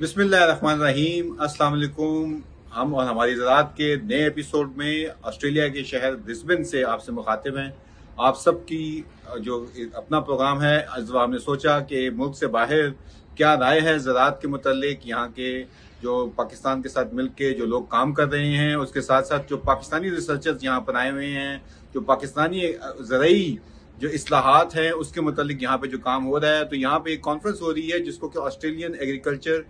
बिस्मिल्लाहिर्रहमानिर्रहीम, अस्सलाम वालेकुम। हम और हमारी ज़राअत के नए एपिसोड में ऑस्ट्रेलिया के शहर ब्रिस्बेन से आपसे मुखातिब हैं। आप सबकी जो अपना प्रोग्राम है, इस बार हमने सोचा कि मुल्क से बाहर क्या राय है ज़राअत के मुतल्लिक, यहाँ के जो पाकिस्तान के साथ मिल के जो लोग काम कर रहे हैं, उसके साथ साथ जो पाकिस्तानी रिसर्चर्स यहाँ पर आए हुए हैं, जो पाकिस्तानी ज़रई जो इस्लाहात हैं उसके मुतालिक यहाँ पे जो काम हो रहा है। तो यहाँ पे एक कॉन्फ्रेंस हो रही है जिसको कि Australian agriculture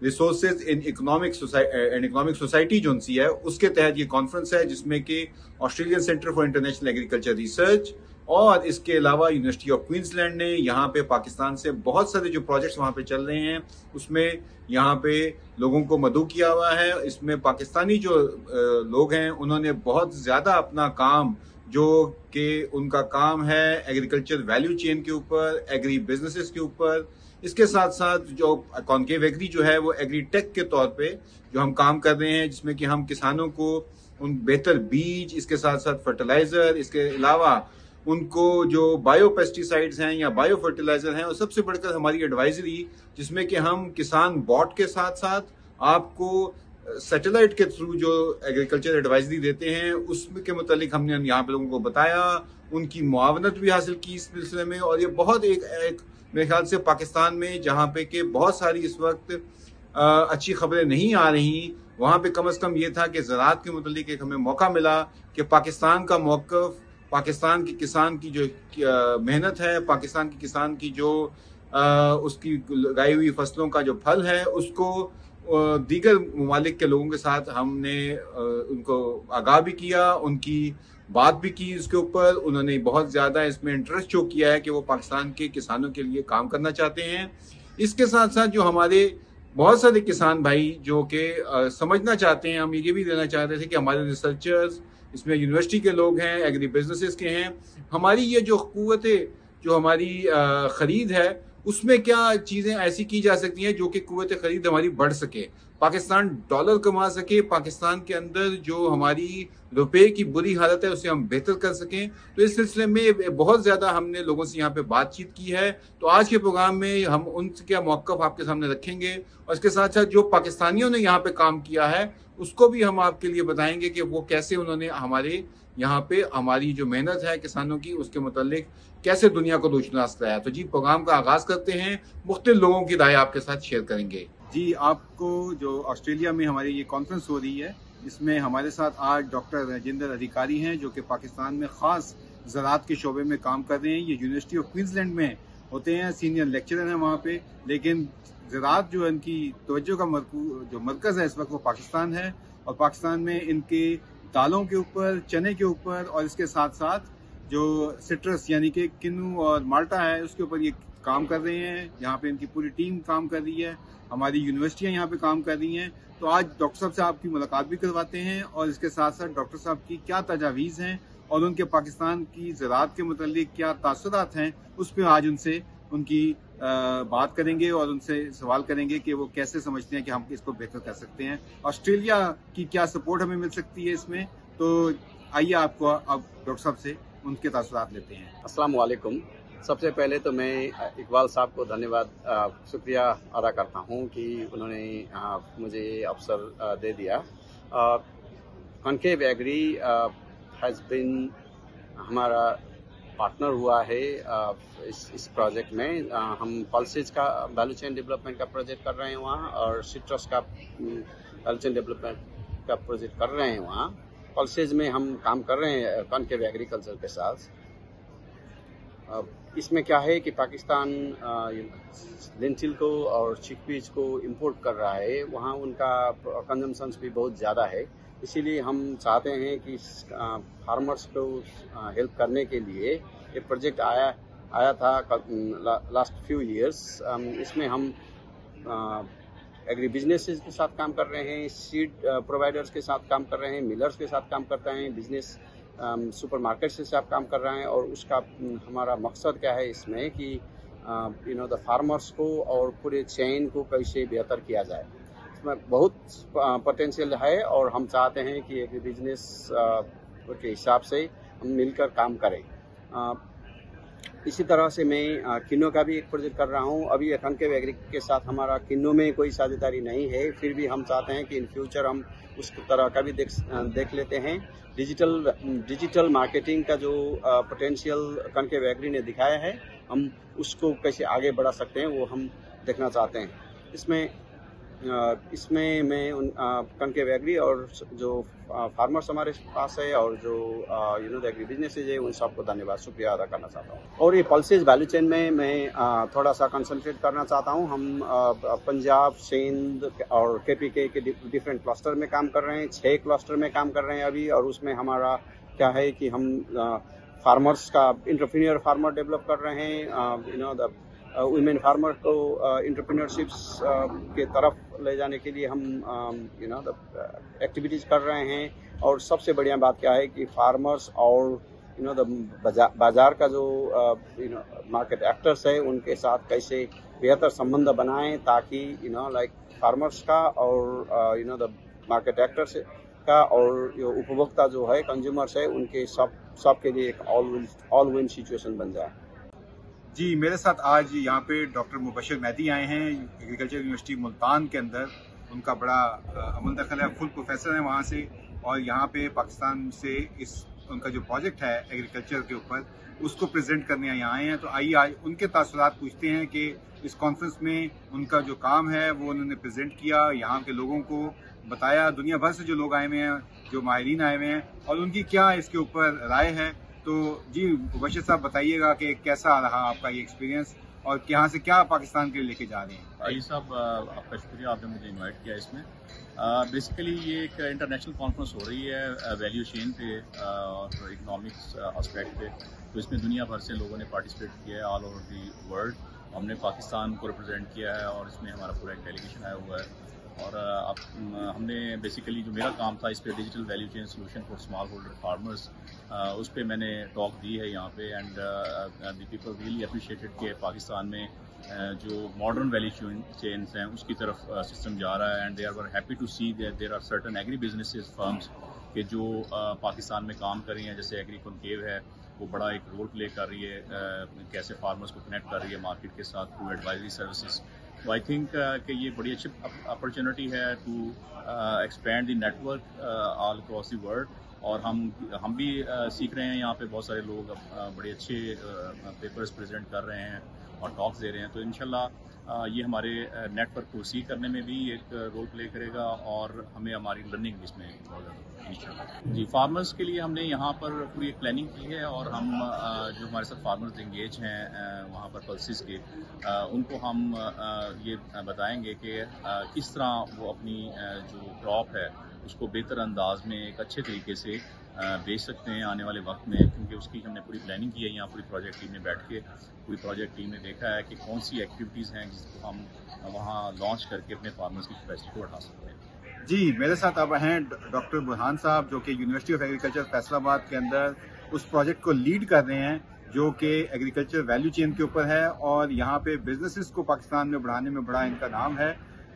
resources in economic society जो सी है, उसके तहत ये कॉन्फ्रेंस है, जिसमें कि Australian centre for international agriculture research और इसके अलावा यूनिवर्सिटी ऑफ क्वींसलैंड ने यहाँ पे पाकिस्तान से बहुत सारे जो प्रोजेक्ट्स वहाँ पे चल रहे हैं उसमें यहाँ पे लोगों को मदऊ किया हुआ है। इसमें पाकिस्तानी जो लोग हैं उन्होंने बहुत ज़्यादा अपना काम, जो कि उनका काम है एग्रीकल्चर वैल्यू चेन के ऊपर, एग्री बिजनेसेस के ऊपर, इसके साथ साथ जो कॉन्केव एग्री जो है वो एग्री टेक के तौर पे जो हम काम कर रहे हैं, जिसमें कि हम किसानों को उन बेहतर बीज, इसके साथ साथ फर्टिलाइजर, इसके अलावा उनको जो बायो पेस्टिसाइड्स हैं या बायो फर्टिलाइजर हैं, और सबसे बढ़कर हमारी एडवाइजरी, जिसमें कि हम किसान बॉट के साथ साथ आपको सैटेलाइट के थ्रू जो एग्रीकल्चर एडवाइजरी देते हैं उसके मुतालिक हमने यहाँ पे लोगों को बताया, उनकी मुआवनत भी हासिल की इस सिलसिले में। और ये बहुत एक मेरे ख्याल से पाकिस्तान में जहाँ पे कि बहुत सारी इस वक्त अच्छी खबरें नहीं आ रही, वहाँ पे कम से कम ये था कि ज़राअत के मुतालिक एक हमें मौका मिला कि पाकिस्तान का मौक़िफ़, पाकिस्तान के किसान की जो मेहनत है, पाकिस्तान के किसान की जो उसकी लगाई हुई फसलों का जो फल है, उसको दीगर ममालिक के लोगों के साथ हमने उनको आगाह भी किया, उनकी बात भी की इसके ऊपर। उन्होंने बहुत ज़्यादा इसमें इंटरेस्ट शो किया है कि वो पाकिस्तान के किसानों के लिए काम करना चाहते हैं। इसके साथ साथ जो हमारे बहुत सारे किसान भाई जो कि समझना चाहते हैं, हम ये भी देना चाहते थे कि हमारे रिसर्चर्स इसमें यूनिवर्सिटी के लोग हैं, एग्री बिजनेसेस के हैं, हमारी ये जो क़ुव्वतें, जो हमारी ख़रीद है, उसमें क्या चीज़ें ऐसी की जा सकती हैं जो कि क़ुव्वत ख़रीद हमारी बढ़ सके, पाकिस्तान डॉलर कमा सके, पाकिस्तान के अंदर जो हमारी रुपए की बुरी हालत है उसे हम बेहतर कर सकें। तो इस सिलसिले में बहुत ज़्यादा हमने लोगों से यहाँ पे बातचीत की है। तो आज के प्रोग्राम में हम उनका मौक़िफ़ आपके सामने रखेंगे और इसके साथ साथ जो पाकिस्तानियों ने यहाँ पे काम किया है उसको भी हम आपके लिए बताएंगे कि वो कैसे उन्होंने हमारे यहाँ पे हमारी जो मेहनत है किसानों की, उसके मुतालिक कैसे दुनिया को रोशनास कराया। तो जी, प्रोग्राम का आगाज करते हैं, मुख्तलिफ लोगों की राय आपके साथ शेयर करेंगे। जी, आपको जो ऑस्ट्रेलिया में हमारी ये कॉन्फ्रेंस हो रही है, इसमें हमारे साथ आज डॉक्टर राजेंद्र अधिकारी हैं जो कि पाकिस्तान में ख़ास ज़राअत के शोबे में काम कर रहे हैं। ये यूनिवर्सिटी ऑफ क्वींसलैंड में होते हैं, सीनियर लेक्चरर हैं वहाँ पे, लेकिन ज़राअत जो है इनकी तवज्जो का जो मरकज़ है इस वक्त वो पाकिस्तान है। और पाकिस्तान में इनके दालों के ऊपर, चने के ऊपर और इसके साथ साथ जो सिट्रस यानी कि किन्नू और माल्टा है उसके ऊपर ये काम कर रहे हैं। यहाँ पे इनकी पूरी टीम काम कर रही है, हमारी यूनिवर्सिटियाँ यहाँ पे काम कर रही हैं। तो आज डॉक्टर साहब से आपकी मुलाकात भी करवाते हैं और इसके साथ साथ डॉक्टर साहब की क्या तजावीज़ हैं और उनके पाकिस्तान की ज़राअत के मुतालिक क्या तासुरात हैं, उस पर आज उनसे उनकी बात करेंगे और उनसे सवाल करेंगे कि वो कैसे समझते हैं कि हम इसको बेहतर कर सकते हैं, ऑस्ट्रेलिया की क्या सपोर्ट हमें मिल सकती है इसमें। तो आइए आपको अब डॉक्टर साहब से उनके तासुरात लेते हैं। अस्सलाम वालेकुम। सबसे पहले तो मैं इकबाल साहब को धन्यवाद, शुक्रिया अदा करता हूँ कि उन्होंने मुझे अवसर दे दिया। कॉन्केव एग्री हैज़ बीन हमारा पार्टनर हुआ है इस प्रोजेक्ट में। हम पल्सेज का वैल्यू चेन डेवलपमेंट का प्रोजेक्ट कर रहे हैं वहाँ, और सिट्रस का वैल्यू चेन डेवलपमेंट का प्रोजेक्ट कर रहे हैं वहाँ। पल्सेज में हम काम कर रहे हैं कॉन्केव एग्रीकल्चर के साथ। इसमें क्या है कि पाकिस्तान लेंटिल को और चिकपीज को इंपोर्ट कर रहा है, वहाँ उनका कंजम्पशंस भी बहुत ज़्यादा है। इसीलिए हम चाहते हैं कि फार्मर्स को हेल्प करने के लिए ये प्रोजेक्ट आया था लास्ट फ्यू इयर्स। इसमें हम एग्री बिजनेसेस के साथ काम कर रहे हैं, सीड प्रोवाइडर्स के साथ काम कर रहे हैं, मिलर्स के साथ काम करते हैं, बिजनेस सुपरमार्केट से साथ काम कर रहे हैं। और उसका हमारा मकसद क्या है इसमें कि द फार्मर्स को और पूरे चेन को कैसे बेहतर किया जाए। इसमें बहुत पोटेंशियल है और हम चाहते हैं कि एग्री बिजनेस के हिसाब से हम मिलकर काम करें। इसी तरह से मैं किन्नौ का भी एक प्रोजेक्ट कर रहा हूँ। अभी कनकेव एग्री के साथ हमारा किन्नौ में कोई साझेदारी नहीं है, फिर भी हम चाहते हैं कि इन फ्यूचर हम उस तरह का भी देख लेते हैं। डिजिटल मार्केटिंग का जो पोटेंशियल कनकेव एग्री ने दिखाया है, हम उसको कैसे आगे बढ़ा सकते हैं वो हम देखना चाहते हैं। इसमें मैं कनकेव एग्री और जो फार्मर्स हमारे पास है और जो द एग्री बिजनेसेज है, उन सबको धन्यवाद शुक्रिया अदा करना चाहता हूँ। और ये पल्सेस वैल्यू चेन में मैं थोड़ा सा कंसंट्रेट करना चाहता हूँ। हम पंजाब, सिंध और केपीके के डिफरेंट क्लस्टर में काम कर रहे हैं, 6 क्लस्टर में काम कर रहे हैं अभी। और उसमें हमारा क्या है कि हम फार्मर्स का एंटरप्रेन्योर फार्मर डेवलप कर रहे हैं। वुमेन फार्मर को एंटरप्रेन्योरशिप्स के तरफ ले जाने के लिए हम एक्टिविटीज कर रहे हैं। और सबसे बढ़िया बात क्या है कि फार्मर्स और बाजार का जो मार्केट एक्टर्स है, उनके साथ कैसे बेहतर संबंध बनाएं ताकि फार्मर्स का और द मार्केट एक्टर्स का और जो उपभोक्ता जो है, कंज्यूमर्स है, उनके सब के लिए एक ऑल विन सिचुएशन बन जाए। जी, मेरे साथ आज यहाँ पे डॉक्टर मुबशिर मेहदी आए हैं एग्रीकल्चर यूनिवर्सिटी मुल्तान के अंदर। उनका बड़ा अमल दखल है, फुल प्रोफेसर है वहाँ से, और यहाँ पे पाकिस्तान से उनका जो प्रोजेक्ट है एग्रीकल्चर के ऊपर, उसको प्रेजेंट करने यहाँ आए हैं। तो आइए आज उनके तासुरात पूछते हैं कि इस कॉन्फ्रेंस में उनका जो काम है वो उन्होंने प्रेजेंट किया, यहाँ के लोगों को बताया, दुनिया भर से जो लोग आए हुए हैं, जो माहिरीन आए हुए हैं, और उनकी क्या इसके ऊपर राय है। तो जी मुबशिर साहब बताइएगा कि कैसा रहा आपका ये एक्सपीरियंस और यहाँ से क्या पाकिस्तान के लिए लेके जा रहे हैं। भाई साहब, आपका शुक्रिया, आपने मुझे इनवाइट किया इसमें। बेसिकली ये एक इंटरनेशनल कॉन्फ्रेंस हो रही है वैल्यू चेन पे और इकोनॉमिक्स एस्पेक्ट पे। तो इसमें दुनिया भर से लोगों ने पार्टिसिपेट किया है, ऑल ओवर दी वर्ल्ड। हमने पाकिस्तान को रिप्रेजेंट किया है और इसमें हमारा पूरा एक डेलीगेशन आया हुआ है। और हमने बेसिकली जो मेरा काम था इस पे digital value chain solution for small holder farmers, उस पे मैंने टॉक दी है यहाँ पे। And the people really appreciated कि पाकिस्तान में जो मॉडर्न वैल्यू चेन्स हैं उसकी तरफ सिस्टम जा रहा है। And they are happy to see that there are certain agri businesses firms के जो पाकिस्तान में काम कर रही हैं, जैसे एग्री कॉनकेव है, वो बड़ा एक रोल प्ले कर रही है, कैसे फार्मर्स को कनेक्ट कर रही है मार्केट के साथ थ्रू एडवाइजरी सर्विसेज। तो आई थिंक कि ये बड़ी अच्छी अपॉर्चुनिटी है to expand the network all across the world. और हम भी सीख रहे हैं, यहाँ पे बहुत सारे लोग बड़े अच्छे पेपर्स प्रेजेंट कर रहे हैं और टॉक्स दे रहे हैं। तो इंशाल्लाह ये हमारे नेटवर्क को सी करने में भी एक रोल प्ले करेगा और हमें हमारी लर्निंग इसमें बहुत ज़्यादा इंशाल्लाह। जी, फार्मर्स के लिए हमने यहाँ पर पूरी एक प्लानिंग की है और हम जो हमारे साथ फार्मर्स एंगेज हैं वहाँ पर पल्सेस के, उनको हम ये बताएंगे कि किस तरह वो अपनी जो क्रॉप है उसको बेहतर अंदाज में एक अच्छे तरीके से बेच सकते हैं आने वाले वक्त में, क्योंकि उसकी हमने पूरी प्लानिंग की है। यहाँ पूरी प्रोजेक्ट टीम में बैठ के पूरी प्रोजेक्ट टीम ने देखा है कि कौन सी एक्टिविटीज़ हैं जिसको हम वहाँ लॉन्च करके अपने फार्मर्स की कैपेसिटी को बढ़ा सकते हैं। जी, मेरे साथ अब हैं डॉक्टर बुरहान साहब, जो कि यूनिवर्सिटी ऑफ एग्रीकल्चर फैसलाबाद के अंदर उस प्रोजेक्ट को लीड कर रहे हैं जो कि एग्रीकल्चर वैल्यू चेन के ऊपर है, और यहाँ पे बिजनेसेस को पाकिस्तान में बढ़ाने में बड़ा इनका नाम है।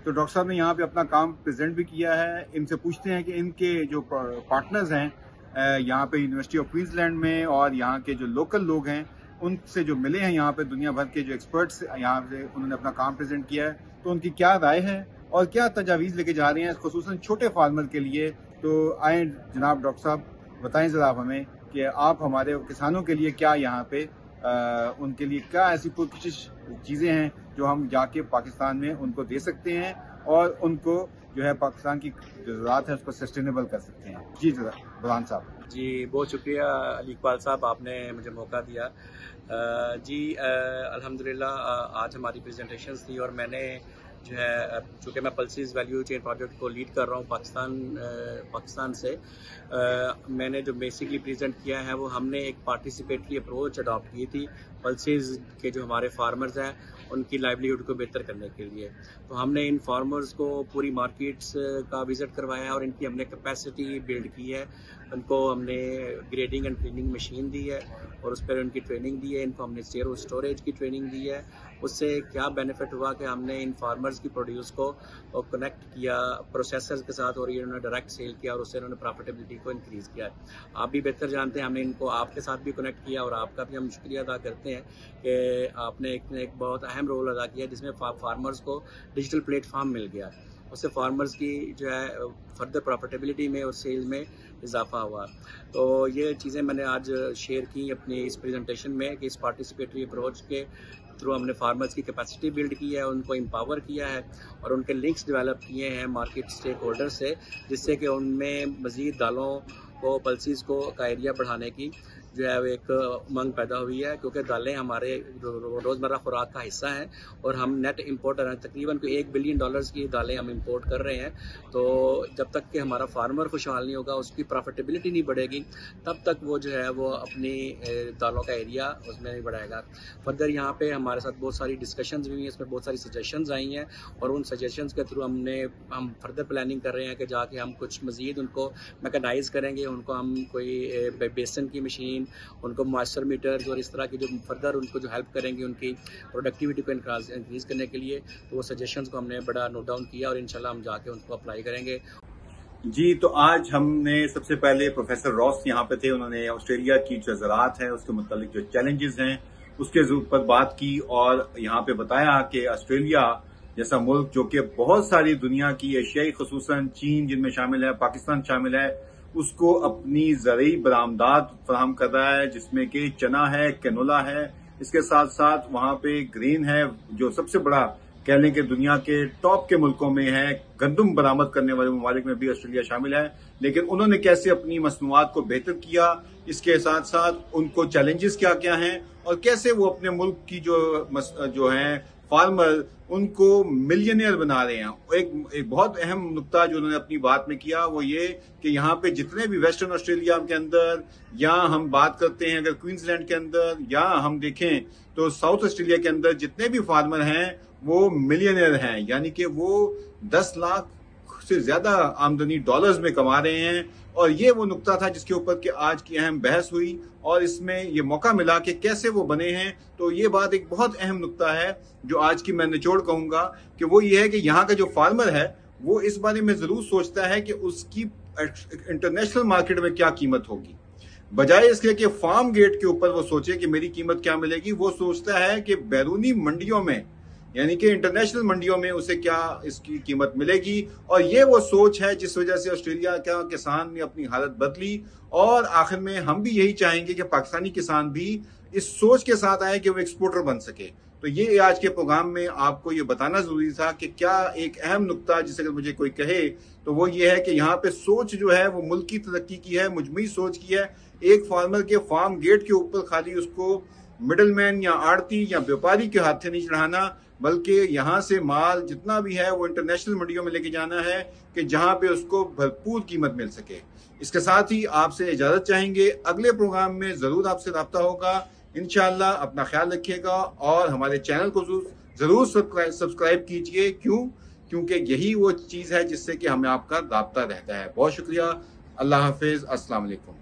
तो डॉक्टर साहब ने यहाँ पे अपना काम प्रेजेंट भी किया है। इनसे पूछते हैं कि इनके जो पार्टनर्स हैं यहाँ पे यूनिवर्सिटी ऑफ क्वींसलैंड में और यहाँ के जो लोकल लोग हैं, उनसे जो मिले हैं यहाँ पे दुनिया भर के जो एक्सपर्ट्स यहाँ पे, उन्होंने अपना काम प्रेजेंट किया है, तो उनकी क्या राय है और क्या तजावीज़ लेके जा रहे हैं खुसूसन छोटे फार्मर के लिए। तो आए जनाब डॉक्टर साहब, बताएं ज़रा आप हमें कि आप हमारे किसानों के लिए क्या यहाँ पे उनके लिए क्या ऐसी कुछ चीज़ें हैं जो हम जाके पाकिस्तान में उनको दे सकते हैं और उनको जो है पाकिस्तान की जो ज़रूरत है उसको सस्टेनेबल कर सकते हैं। जी बुरहान साहब। जी, बहुत शुक्रिया अली इकबाल साहब, आपने मुझे मौका दिया। जी अल्हम्दुलिल्लाह आज हमारी प्रेजेंटेशंस थी और मैंने जो है, चूँकि मैं पल्सेस वैल्यू चेन प्रोजेक्ट को लीड कर रहा हूँ पाकिस्तान से, मैंने जो बेसिकली प्रेजेंट किया है वो हमने एक पार्टिसिपेटरी अप्रोच अडॉप्ट की थी पल्सेस के जो हमारे फार्मर्स हैं उनकी लाइवलीहुड को बेहतर करने के लिए। तो हमने इन फार्मर्स को पूरी मार्केट्स का विज़िट करवाया है और इनकी हमने कैपेसिटी बिल्ड की है। उनको हमने ग्रेडिंग एंड क्लीनिंग मशीन दी है और उस पर उनकी ट्रेनिंग दी है। इनको हमने ज़ीरो स्टोरेज की ट्रेनिंग दी है। उससे क्या बेनिफिट हुआ कि हमने इन फार्मर्स की प्रोड्यूस को कनेक्ट किया प्रोसेसर्स के साथ और ये उन्होंने डायरेक्ट सेल किया और उससे उन्होंने प्रॉफिटेबिलिटी को इंक्रीज़ किया। आप भी बेहतर जानते हैं, हमने इनको आपके साथ भी कनेक्ट किया और आपका भी हम शुक्रिया अदा करते हैं कि आपने एक बहुत अहम रोल अदा किया जिसमें फार्मर्स को डिजिटल प्लेटफॉर्म मिल गया। उससे फार्मर्स की जो है फर्दर प्रॉफिटेबिलिटी में और सेल में इजाफा हुआ। तो ये चीज़ें मैंने आज शेयर की अपनी इस प्रेजेंटेशन में कि इस पार्टिसिपेटरी अप्रोच के थ्रू हमने फार्मर्स की कैपेसिटी बिल्ड की है, उनको एम्पावर किया है और उनके लिंक्स डेवलप किए हैं मार्केट स्टेक होल्डर से, जिससे कि उनमें मज़ीद दालों को पल्सीज़ को का एरिया बढ़ाने की जो है वो एक उमंग पैदा हुई है, क्योंकि दालें हमारे रोज़मर्रा खुराक का हिस्सा हैं और हम नेट इम्पोर्टर हैं। तकरीबन कोई $1 बिलियन की दालें हम इंपोर्ट कर रहे हैं। तो जब तक कि हमारा फार्मर खुशहाल नहीं होगा, उसकी प्रॉफिटेबिलिटी नहीं बढ़ेगी, तब तक वो जो है वो अपनी दालों का एरिया उसमें नहीं बढ़ाएगा। फर्दर यहाँ पे हमारे साथ बहुत सारी डिस्कशंस हुई हैं, इसमें बहुत सारी सजेशंस आई हैं और उन सजेशंस के थ्रू हम फर्दर प्लानिंग कर रहे हैं कि जाके हम कुछ मज़ीद उनको मैकेनाइज़ करेंगे। उनको हम कोई बेसन की मशीन, उनको मॉइस्चर मीटर्स और इस तरह की जो फर्दर उनको जो हेल्प करेंगे उनकी प्रोडक्टिविटी को इंक्रीज़ करने के लिए, तो वो सजेशंस को हमने बड़ा नोट डाउन किया और इंशाल्लाह हम जाके उनको अप्लाई करेंगे। जी, तो आज हमने सबसे पहले प्रोफेसर रॉस यहाँ पे थे। उन्होंने ऑस्ट्रेलिया की जो ज़राअत है उसके मुतालिक जो चैलेंजेस हैं उसके ऊपर बात की और यहाँ पे बताया कि ऑस्ट्रेलिया जैसा मुल्क जो कि बहुत सारी दुनिया की एशियाई खुसूसन चीन जिनमें शामिल है, पाकिस्तान शामिल है, उसको अपनी ज़रूरी बरामदात फराहम कर रहा है, जिसमें कि चना है, कैनोला है, इसके साथ साथ वहां पे ग्रीन है जो सबसे बड़ा कह लें कि दुनिया के टॉप के मुल्कों में है। गंदम बरामद करने वाले ममालिक में भी ऑस्ट्रेलिया शामिल है। लेकिन उन्होंने कैसे अपनी मसनूआत को बेहतर किया, इसके साथ साथ उनको चैलेंजेस क्या क्या हैं और कैसे वो अपने मुल्क की जो है फार्मर उनको मिलियनियर बना रहे हैं। एक बहुत अहम नुक्ता जो उन्होंने अपनी बात में किया वो ये कि यहाँ पे जितने भी वेस्टर्न ऑस्ट्रेलिया के अंदर, या हम बात करते हैं अगर क्वींसलैंड के अंदर, या हम देखें तो साउथ ऑस्ट्रेलिया के अंदर जितने भी फार्मर हैं वो मिलियनियर हैं, यानी कि वो 10 लाख से ज्यादा आमदनी डॉलर्स में कमा रहे हैं। और ये वो नुक्ता था जिसके ऊपर कि आज की अहम बहस हुई और इसमें ये मौका मिला कि कैसे वो बने हैं। तो ये बात एक बहुत अहम नुक्ता है जो आज की मैं निचोड़ कहूंगा कि वो ये है कि यहाँ का जो फार्मर है वो इस बारे में जरूर सोचता है कि उसकी इंटरनेशनल मार्केट में क्या कीमत होगी, बजाय इसके कि फार्म गेट के ऊपर वो सोचे कि मेरी कीमत क्या मिलेगी। वो सोचता है कि बैरूनी मंडियों में, यानी कि इंटरनेशनल मंडियों में उसे क्या इसकी कीमत मिलेगी। और ये वो सोच है जिस वजह से ऑस्ट्रेलिया का किसान ने अपनी हालत बदली। और आखिर में हम भी यही चाहेंगे कि पाकिस्तानी किसान भी इस सोच के साथ आए कि वो एक्सपोर्टर बन सके। तो ये आज के प्रोग्राम में आपको ये बताना जरूरी था कि क्या एक अहम नुक्ता जिसे अगर मुझे कोई कहे तो वो ये है कि यहाँ पे सोच जो है वो मुल्क की तरक्की की है, मुजमई सोच की है। एक फार्मर के फार्म गेट के ऊपर खाली उसको मिडलमैन या आड़ती या व्यापारी के हाथ से नहीं चढ़ाना, बल्कि यहाँ से माल जितना भी है वो इंटरनेशनल मंडियों में लेके जाना है कि जहाँ पे उसको भरपूर कीमत मिल सके। इसके साथ ही आपसे इजाजत चाहेंगे, अगले प्रोग्राम में जरूर आपसे राब्ता होगा इंशाअल्लाह। अपना ख्याल रखिएगा और हमारे चैनल को जरूर सब्सक्राइब कीजिए। क्योंकि यही वो चीज़ है जिससे कि हमें आपका राब्ता रहता है। बहुत शुक्रिया। अल्लाह हाफिज। अस्सलाम वालेकुम।